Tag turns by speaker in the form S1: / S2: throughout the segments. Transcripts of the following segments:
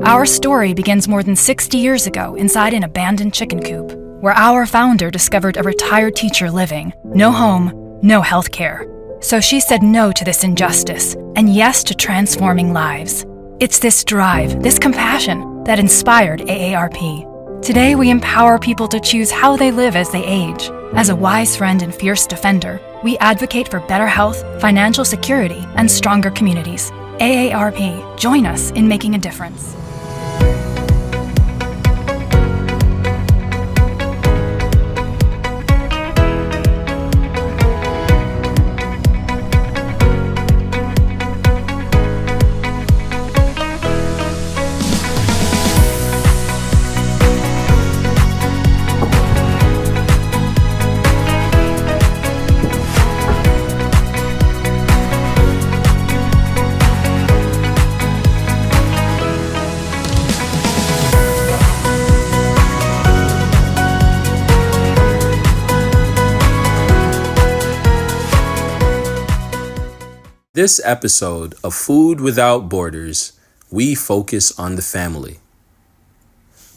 S1: Our story begins more than 60 years ago inside an abandoned chicken coop, where our founder discovered a retired teacher living, no home, no health care. So she said no to this injustice and yes to transforming lives. It's this drive, this compassion, that inspired AARP. Today, we empower people to choose how they live as they age. As a wise friend and fierce defender, we advocate for better health, financial security, and stronger communities. AARP, join us in making a difference.
S2: This episode of Food Without Borders, we focus on the family.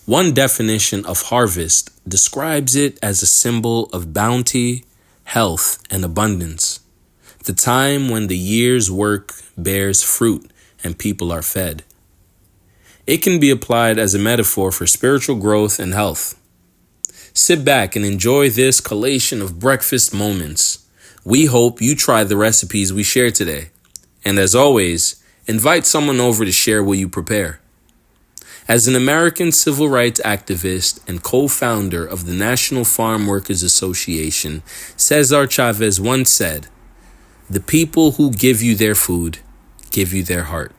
S2: One definition of harvest describes it as a symbol of bounty, health, and abundance. The time when the year's work bears fruit and people are fed. It can be applied as a metaphor for spiritual growth and health. Sit back and enjoy this collation of breakfast moments. We hope you try the recipes we share today. And as always, invite someone over to share what you prepare. As an American civil rights activist and co-founder of the National Farm Workers Association, Cesar Chavez once said, "The people who give you their food, give you their heart."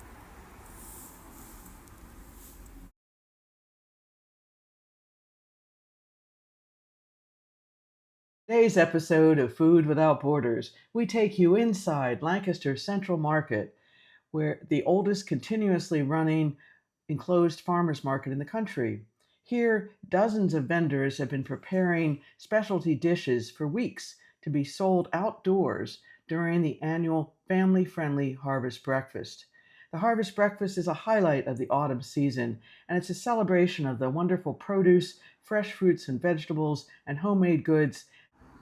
S3: Today's episode of Food Without Borders, we take you inside Lancaster Central Market, where the oldest continuously running enclosed farmers market in the country. Here, dozens of vendors have been preparing specialty dishes for weeks to be sold outdoors during the annual family-friendly Harvest Breakfast. The Harvest Breakfast is a highlight of the autumn season, and it's a celebration of the wonderful produce, fresh fruits and vegetables, and homemade goods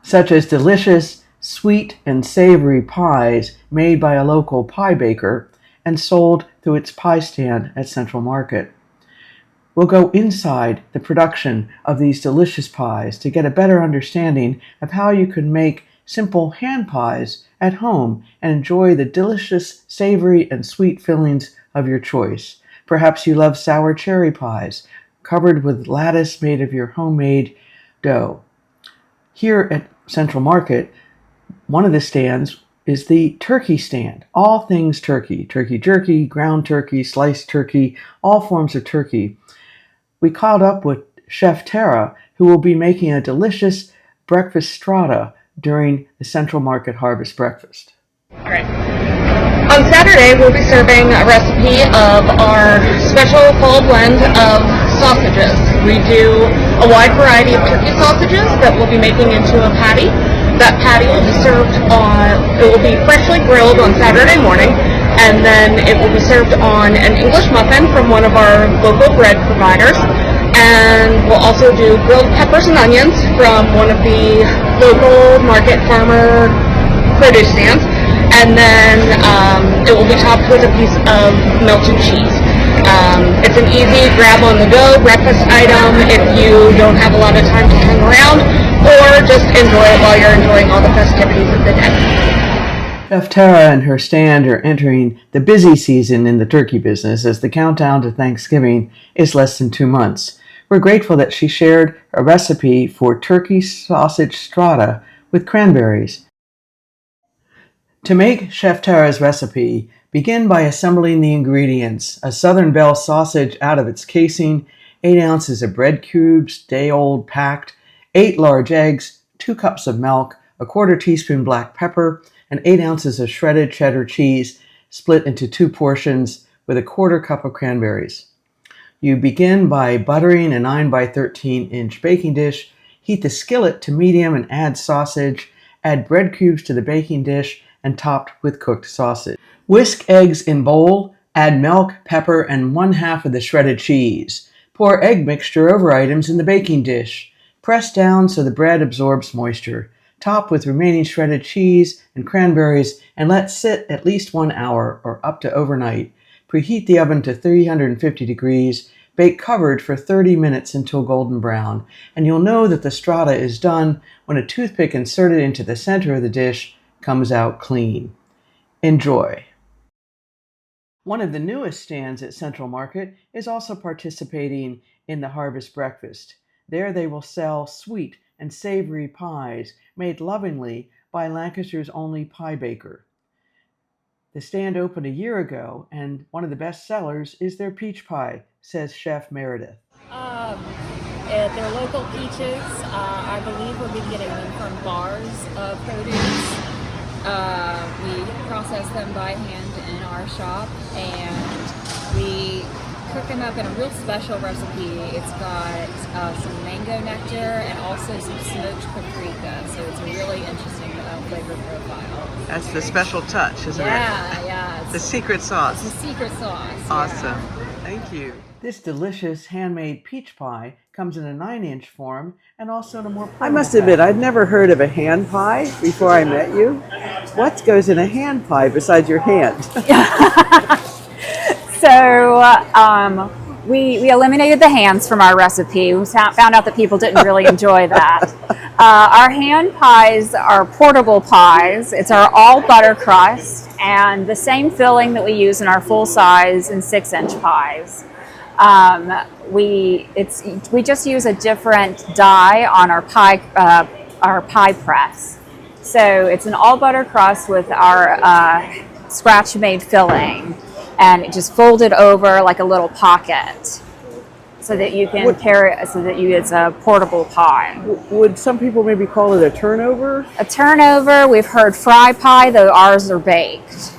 S3: such as delicious, sweet, and savory pies made by a local pie baker and sold through its pie stand at Central Market. We'll go inside the production of these delicious pies to get a better understanding of how you can make simple hand pies at home and enjoy the delicious, savory, and sweet fillings of your choice. Perhaps you love sour cherry pies covered with lattice made of your homemade dough. Here at Central Market, one of the stands is the turkey stand. All things turkey. Turkey jerky, ground turkey, sliced turkey, all forms of turkey. We caught up with Chef Tara, who will be making a delicious breakfast strata during the Central Market Harvest Breakfast.
S4: All right. On Saturday, we'll be serving a recipe of our special fall blend of sausages. We do a wide variety of turkey sausages that we'll be making into a patty. That patty will be it will be freshly grilled on Saturday morning, and then it will be served on an English muffin from one of our local bread providers. And we'll also do grilled peppers and onions from one of the local market farmer produce stands. And then it will be topped with a piece of melted cheese. It's an easy grab-on-the-go breakfast item if you don't have a lot of time to hang around, or just enjoy it while you're enjoying all the festivities of the day.
S3: Chef Tara and her stand are entering the busy season in the turkey business as the countdown to Thanksgiving is less than 2 months. We're grateful that she shared a recipe for turkey sausage strata with cranberries. To make Chef Tara's recipe, begin by assembling the ingredients: a Southern Belle sausage out of its casing, 8 ounces of bread cubes, day-old packed, 8 large eggs, 2 cups of milk, a 1/4 teaspoon black pepper, and 8 ounces of shredded cheddar cheese split into 2 portions with a 1/4 cup of cranberries. You begin by buttering a 9 by 13 inch baking dish, heat the skillet to medium and add sausage, add bread cubes to the baking dish, and topped with cooked sausage. Whisk eggs in bowl, Add milk, pepper, and 1/2 of the shredded cheese. Pour egg mixture over items in the baking dish. Press down so the bread absorbs moisture. Top with remaining shredded cheese and cranberries and let sit at least 1 hour or up to overnight. Preheat the oven to 350 degrees. Bake covered for 30 minutes until golden brown, and you'll know that the strata is done when a toothpick inserted into the center of the dish comes out clean. Enjoy. One of the newest stands at Central Market is also participating in the Harvest Breakfast. There they will sell sweet and savory pies made lovingly by Lancaster's only pie baker. The stand opened a year ago, and one of the best sellers is their peach pie, says Chef Meredith.
S5: They're local peaches. I believe we'll be getting them from bars of produce. We process them by hand in our shop, and we cook them up in a real special recipe. It's got some mango nectar and also some smoked paprika, so it's a really interesting flavor profile.
S3: That's the special touch, isn't it?
S5: Yeah.
S3: The secret sauce.
S5: It's a secret sauce.
S3: Awesome.
S5: Yeah.
S3: Thank you. This delicious handmade peach pie comes in a 9-inch form and also in a more... I must admit, I'd never heard of a hand pie before I met you. What goes in a hand pie besides your hand?
S6: So we eliminated the hands from our recipe. We found out that people didn't really enjoy that. Our hand pies are portable pies. It's our all butter crust and the same filling that we use in our full size and 6-inch pies. We just use a different die on our pie press. So it's an all butter crust with our scratch made filling, and it just folded over like a little pocket, so that you can carry it. It's a portable pie.
S3: Would some people maybe call it a turnover?
S6: A turnover. We've heard fry pie, though ours are baked.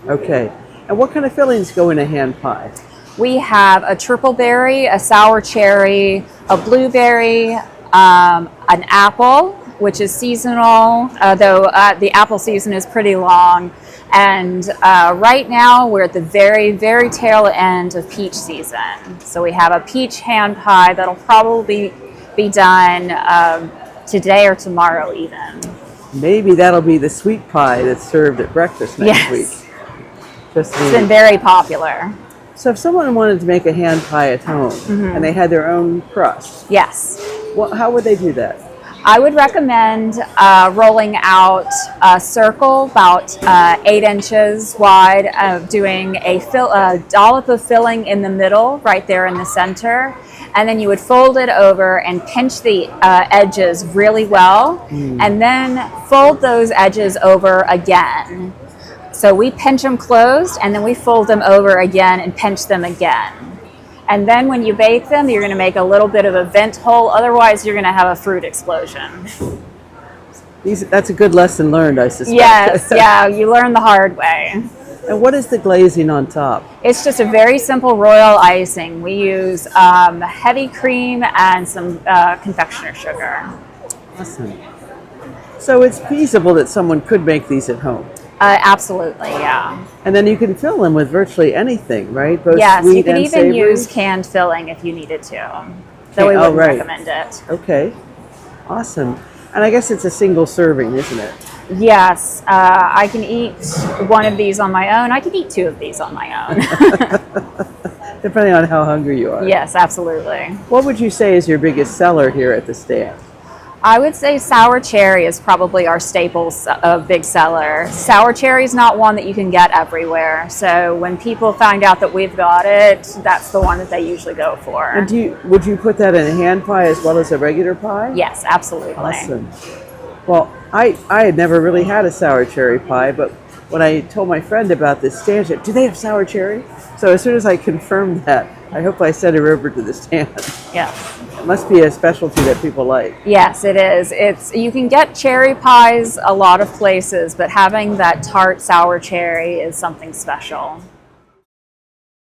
S3: Okay. And what kind of fillings go in a hand pie?
S6: We have a triple berry, a sour cherry, a blueberry, an apple, which is seasonal, though the apple season is pretty long. And right now we're at the very, very tail end of peach season. So we have a peach hand pie that'll probably be done today or tomorrow even.
S3: Maybe that'll be the sweet pie that's served at breakfast next week.
S6: It's been very popular.
S3: So if someone wanted to make a hand pie at home and they had their own crust,
S6: yes,
S3: how would they do that?
S6: I would recommend rolling out a circle about 8 inches wide, doing a dollop of filling in the middle, right there in the center, and then you would fold it over and pinch the edges really well, and then fold those edges over again. So we pinch them closed, and then we fold them over again and pinch them again. And then when you bake them, you're going to make a little bit of a vent hole. Otherwise, you're going to have a fruit explosion.
S3: That's a good lesson learned, I suspect.
S6: Yes, yeah, you learn the hard way.
S3: And what is the glazing on top?
S6: It's just a very simple royal icing. We use heavy cream and some confectioner sugar.
S3: Awesome. So it's feasible that someone could make these at home?
S6: Absolutely, yeah.
S3: And then you can fill them with virtually anything, right? Both
S6: yes,
S3: sweet
S6: you can
S3: and
S6: even
S3: savory?
S6: use canned filling if you needed to. Though we wouldn't recommend it.
S3: Okay, awesome. And I guess it's a single serving, isn't it?
S6: Yes, I can eat one of these on my own. I can eat 2 of these on my own.
S3: Depending on how hungry you are.
S6: Yes, absolutely.
S3: What would you say is your biggest seller here at the stand?
S6: I would say sour cherry is probably our staple big seller. Sour cherry is not one that you can get everywhere. So when people find out that we've got it, that's the one that they usually go for.
S3: And would you put that in a hand pie as well as a regular pie?
S6: Yes, absolutely.
S3: Awesome. Well, I had never really had a sour cherry pie, but when I told my friend about this stand, she said, "Do they have sour cherry?" So as soon as I confirmed that, I hope I sent her over to the stand.
S6: Yes.
S3: It must be a specialty that people like.
S6: Yes, it is. You can get cherry pies a lot of places, but having that tart sour cherry is something special.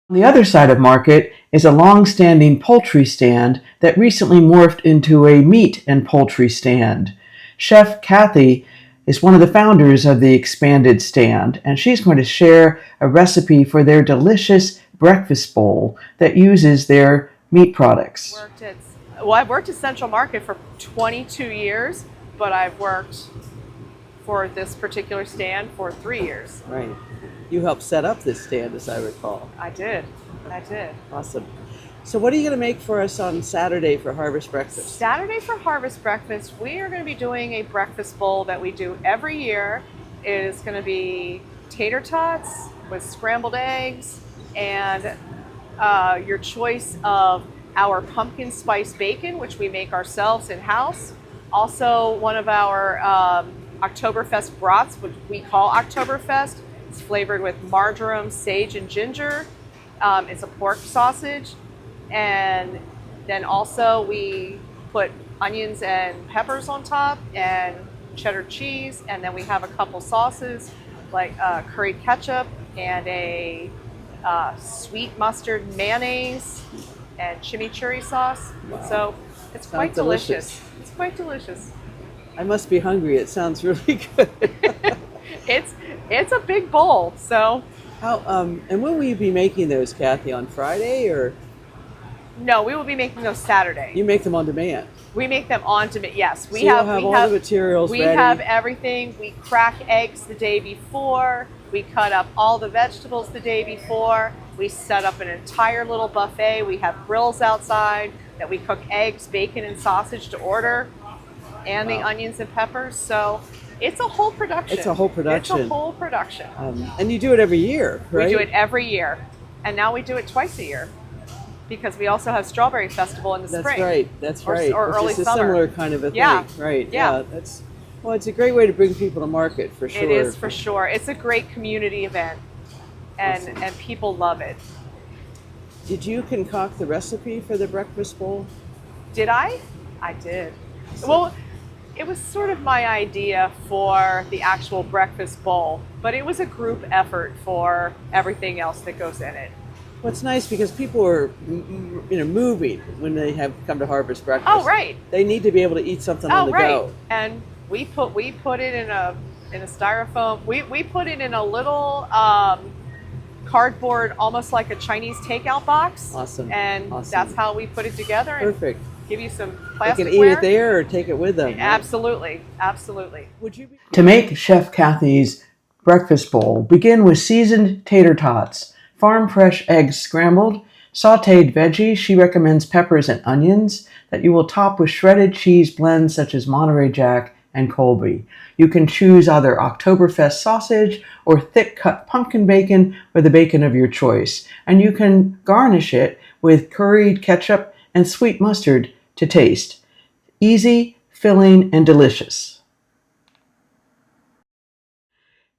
S3: On the other side of Market is a long-standing poultry stand that recently morphed into a meat and poultry stand. Chef Kathy is one of the founders of the Expanded Stand, and she's going to share a recipe for their delicious breakfast bowl that uses their meat products.
S7: I've worked at Central Market for 22 years, but I've worked for this particular stand for 3 years.
S3: Right. You helped set up this stand, as I recall.
S7: I did.
S3: Awesome. So what are you going to make for us on Saturday for Harvest Breakfast?
S7: Saturday for Harvest Breakfast, we are going to be doing a breakfast bowl that we do every year. It is going to be tater tots with scrambled eggs and your choice of our pumpkin spice bacon, which we make ourselves in-house. Also, one of our Oktoberfest brats, which we call Oktoberfest. It's flavored with marjoram, sage, and ginger. It's a pork sausage. And then also we put onions and peppers on top and cheddar cheese. And then we have a couple sauces like curry ketchup and a sweet mustard mayonnaise and chimichurri sauce. Wow. So it's quite delicious. It's quite delicious.
S3: I must be hungry. It sounds really good.
S7: It's a big bowl. So
S3: how and when will you be making those, Kathy? On Friday or?
S7: No, we will be making those Saturday.
S3: You make them on demand.
S7: We make them on demand. Yes,
S3: we have all the materials
S7: ready.
S3: We
S7: have everything. We crack eggs the day before. We cut up all the vegetables the day before. We set up an entire little buffet. We have grills outside that we cook eggs, bacon, and sausage to order, and the onions and peppers. So it's a whole production.
S3: And you do it every year, right?
S7: We do it every year, and now we do it twice a year because we also have Strawberry Festival in the spring.
S3: That's right.
S7: Or early
S3: summer.
S7: It's a
S3: similar kind of a
S7: thing,
S3: right?
S7: Yeah.
S3: Well, it's a great way to bring people to market for sure.
S7: It is for sure. It's a great community event, and
S3: awesome.
S7: And people love it.
S3: Did you concoct the recipe for the breakfast bowl?
S7: Did I? I did. Well, it was sort of my idea for the actual breakfast bowl, but it was a group effort for everything else that goes in it.
S3: Well, it's nice because people are, moving when they have come to Harvest Breakfast.
S7: Oh, right.
S3: They need to be able to eat something on the go.
S7: And we put it in a styrofoam. We put it in a little cardboard, almost like a Chinese takeout box.
S3: Awesome.
S7: And that's how we put it together. And
S3: perfect.
S7: Give you some plasticware.
S3: They can eat it there or take it with them. Right?
S7: Absolutely.
S3: To make Chef Kathy's breakfast bowl, begin with seasoned tater tots, farm fresh eggs scrambled, sautéed veggies. She recommends peppers and onions that you will top with shredded cheese blends such as Monterey Jack and Colby. You can choose either Oktoberfest sausage or thick-cut pumpkin bacon or the bacon of your choice. And you can garnish it with curried ketchup and sweet mustard to taste. Easy, filling, and delicious.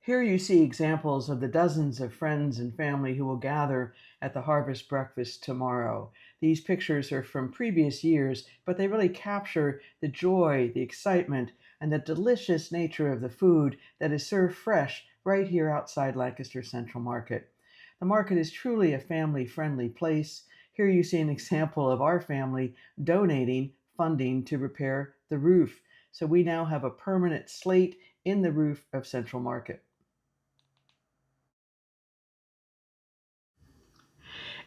S3: Here you see examples of the dozens of friends and family who will gather at the Harvest Breakfast tomorrow. These pictures are from previous years, but they really capture the joy, the excitement, and the delicious nature of the food that is served fresh right here outside Lancaster Central Market. The market is truly a family-friendly place. Here you see an example of our family donating funding to repair the roof. So we now have a permanent slate in the roof of Central Market.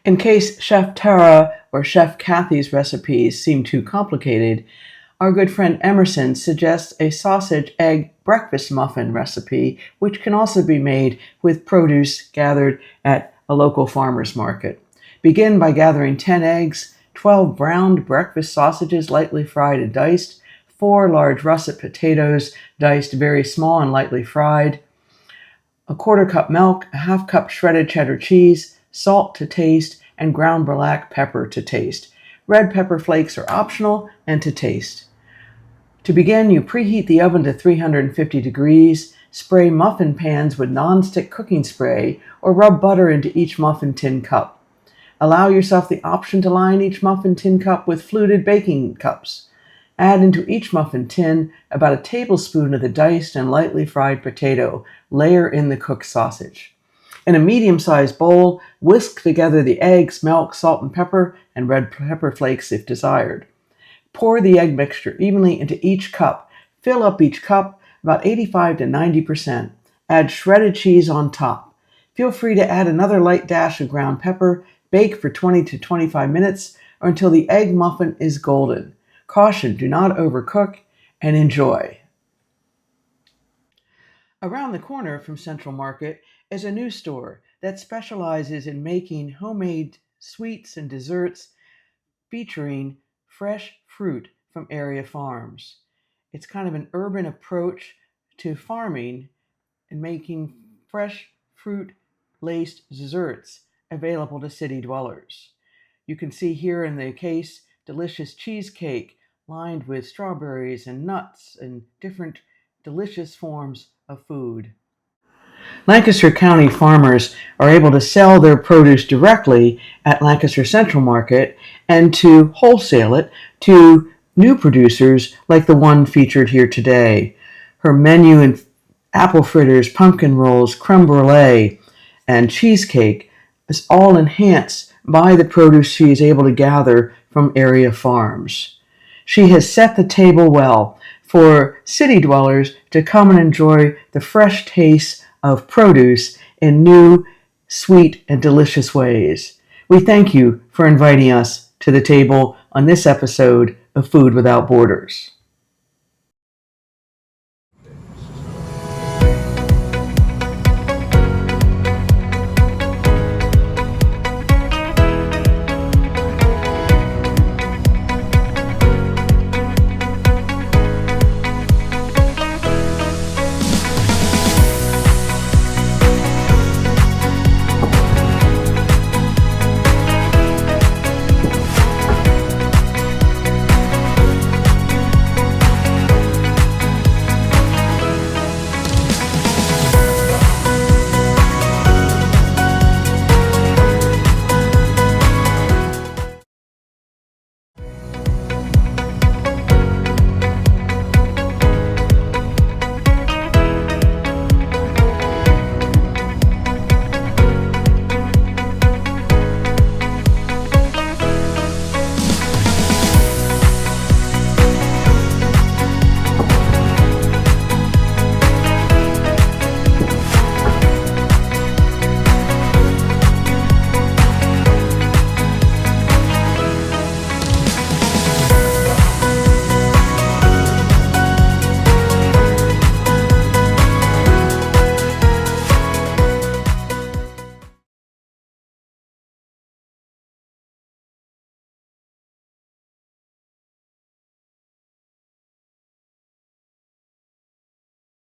S3: In case Chef Tara or Chef Kathy's recipes seem too complicated, our good friend Emerson suggests a sausage egg breakfast muffin recipe, which can also be made with produce gathered at a local farmer's market. Begin by gathering 10 eggs, 12 browned breakfast sausages lightly fried and diced, 4 large russet potatoes diced very small and lightly fried, a 1/4 cup milk, a 1/2 cup shredded cheddar cheese, salt to taste, and ground black pepper to taste. Red pepper flakes are optional and to taste. To begin, you preheat the oven to 350 degrees, spray muffin pans with nonstick cooking spray, or rub butter into each muffin tin cup. Allow yourself the option to line each muffin tin cup with fluted baking cups. Add into each muffin tin about a tablespoon of the diced and lightly fried potato. Layer in the cooked sausage. In a medium-sized bowl, whisk together the eggs, milk, salt and pepper, and red pepper flakes if desired. Pour the egg mixture evenly into each cup. Fill up each cup about 85 to 90%. Add shredded cheese on top. Feel free to add another light dash of ground pepper. Bake for 20 to 25 minutes or until the egg muffin is golden. Caution, do not overcook, and enjoy. Around the corner from Central Market is a new store that specializes in making homemade sweets and desserts featuring fresh fruit from area farms. It's kind of an urban approach to farming and making fresh fruit-laced desserts available to city dwellers. You can see here in the case delicious cheesecake lined with strawberries and nuts and different delicious forms of food. Lancaster County farmers are able to sell their produce directly at Lancaster Central Market and to wholesale it to new producers like the one featured here today. Her menu in apple fritters, pumpkin rolls, creme brulee, and cheesecake is all enhanced by the produce she is able to gather from area farms. She has set the table well for city dwellers to come and enjoy the fresh taste of produce in new, sweet, and delicious ways. We thank you for inviting us to the table on this episode of Food Without Borders.